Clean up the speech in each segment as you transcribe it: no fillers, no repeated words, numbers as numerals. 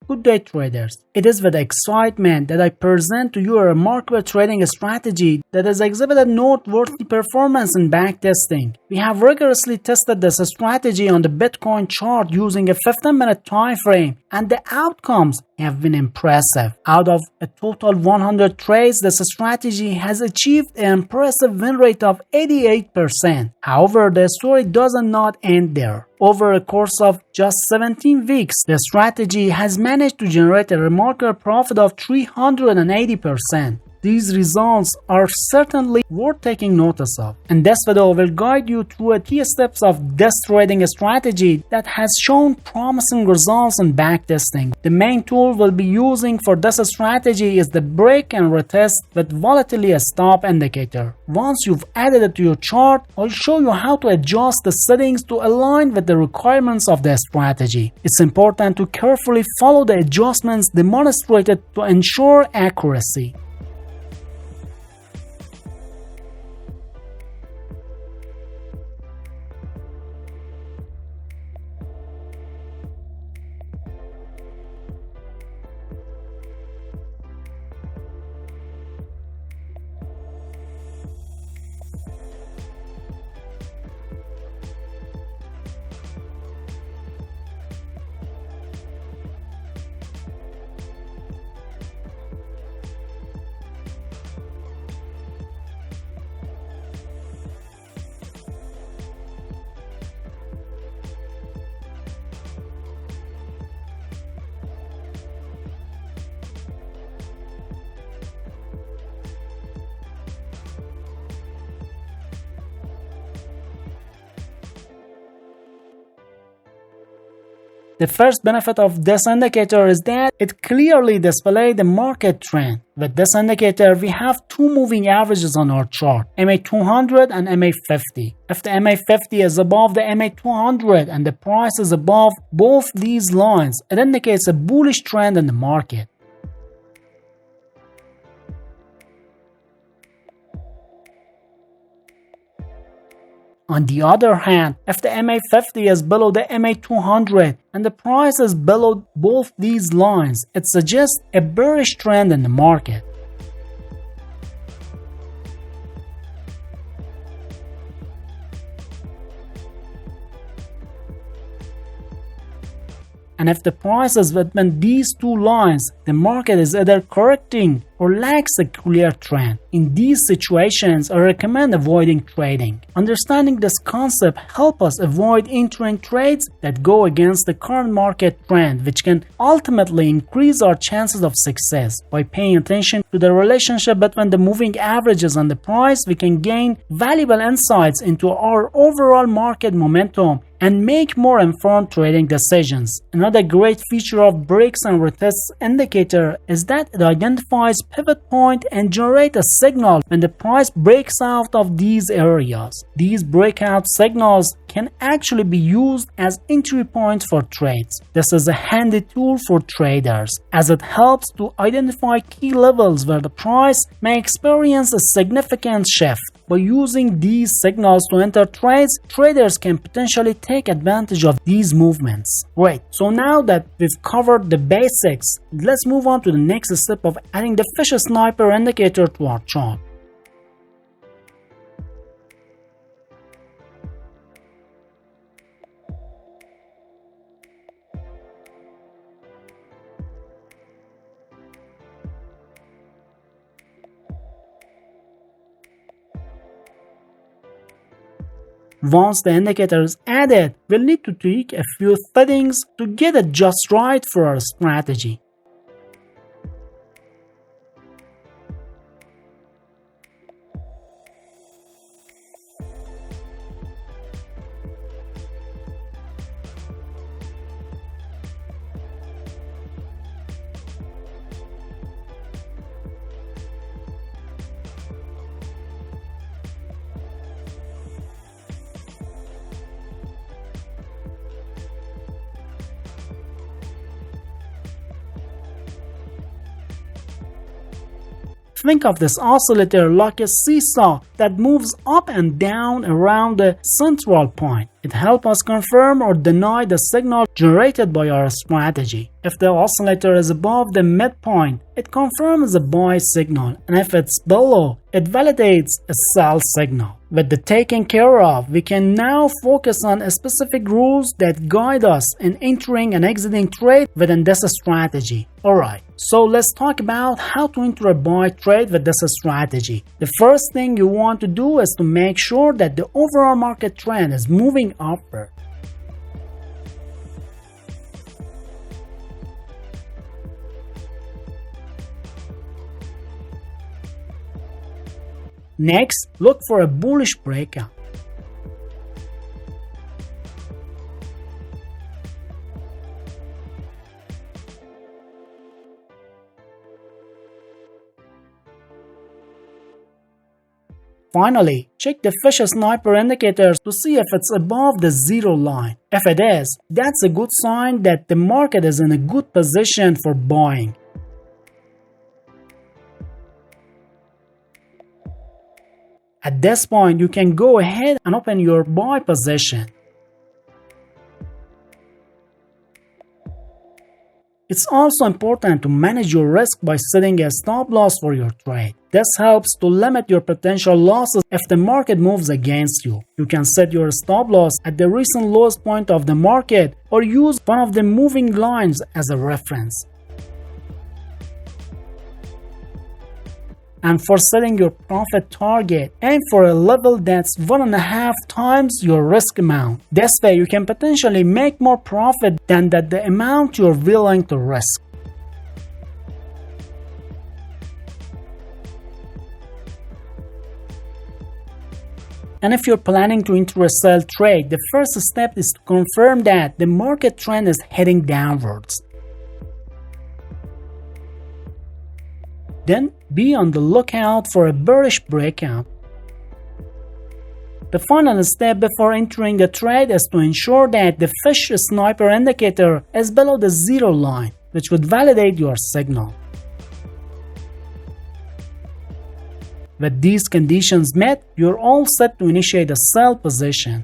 Good day traders. It is with excitement that I present to you a remarkable trading strategy that has exhibited noteworthy performance in backtesting. We have rigorously tested this strategy on the Bitcoin chart using a 15-minute time frame, and the outcomes have been impressive. Out of a total 100 trades, this strategy has achieved an impressive win rate of 88%. However, the story does not end there. Over a course of just 17 weeks, the strategy has managed to generate a remarkable profit of 380%. These results are certainly worth taking notice of. In this video, I will guide you through the key steps of this trading strategy that has shown promising results in backtesting. The main tool we'll be using for this strategy is the break and retest with volatility stop indicator. Once you've added it to your chart, I'll show you how to adjust the settings to align with the requirements of the strategy. It's important to carefully follow the adjustments demonstrated to ensure accuracy. The first benefit of this indicator is that it clearly displays the market trend. With this indicator, we have two moving averages on our chart, MA200 and MA50. If the MA50 is above the MA200 and the price is above both these lines, it indicates a bullish trend in the market. On the other hand, if the MA50 is below the MA200 and the price is below both these lines, it suggests a bearish trend in the market. And if the price is within these two lines, the market is either correcting or lacks a clear trend. In these situations, I recommend avoiding trading. Understanding this concept helps us avoid entering trades that go against the current market trend, which can ultimately increase our chances of success. By paying attention to the relationship between the moving averages and the price, we can gain valuable insights into our overall market momentum and make more informed trading decisions. Another great feature of breaks and retests indicator is that it identifies pivot point and generate a signal when the price breaks out of these areas. These breakout signals can actually be used as entry points for trades. This is a handy tool for traders as it helps to identify key levels where the price may experience a significant shift. By using these signals to enter trades, traders can potentially take advantage of these movements. Great, so now that we've covered the basics, let's move on to the next step of adding the fish sniper indicator to our chart. Once the indicator is added, we'll need to tweak a few settings to get it just right for our strategy. Think of this oscillator like a seesaw that moves up and down around the central point. It It helps us confirm or deny the signal generated by our strategy. If the oscillator is above the midpoint, it confirms a buy signal, and if it's below, it validates a sell signal. With the taken care of, we can now focus on specific rules that guide us in entering and exiting trade within this strategy. Alright, so let's talk about how to enter a buy trade with this strategy. The first thing you want to do is to make sure that the overall market trend is moving upward. Next, look for a bullish breakout. Finally, check the fish sniper indicators to see if it's above the zero line. If it is, that's a good sign that the market is in a good position for buying. At this point, you can go ahead and open your buy position. It's also important to manage your risk by setting a stop loss for your trade. This helps to limit your potential losses if the market moves against you. You can set your stop loss at the recent lowest point of the market or use one of the moving lines as a reference. And for setting your profit target, aim for a level that's 1.5 times your risk amount. This way you can potentially make more profit than the amount you're willing to risk. And if you're planning to enter a sell trade, the first step is to confirm that the market trend is heading downwards. Then be on the lookout for a bearish breakout. The final step before entering the trade is to ensure that the fish sniper indicator is below the zero line, which would validate your signal. With these conditions met, you're all set to initiate a sell position.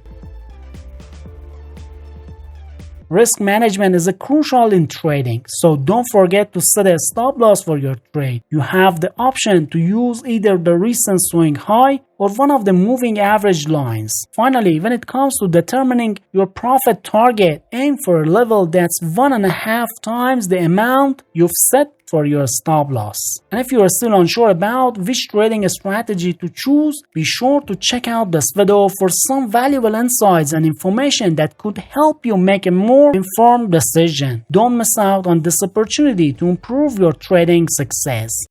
Risk management is crucial in trading, so don't forget to set a stop loss for your trade. You have the option to use either the recent swing high or one of the moving average lines. Finally, when it comes to determining your profit target, aim for a level that's 1.5 times the amount you've set for your stop loss. And if you are still unsure about which trading strategy to choose, be sure to check out this video for some valuable insights and information that could help you make a more informed decision. Don't miss out on this opportunity to improve your trading success.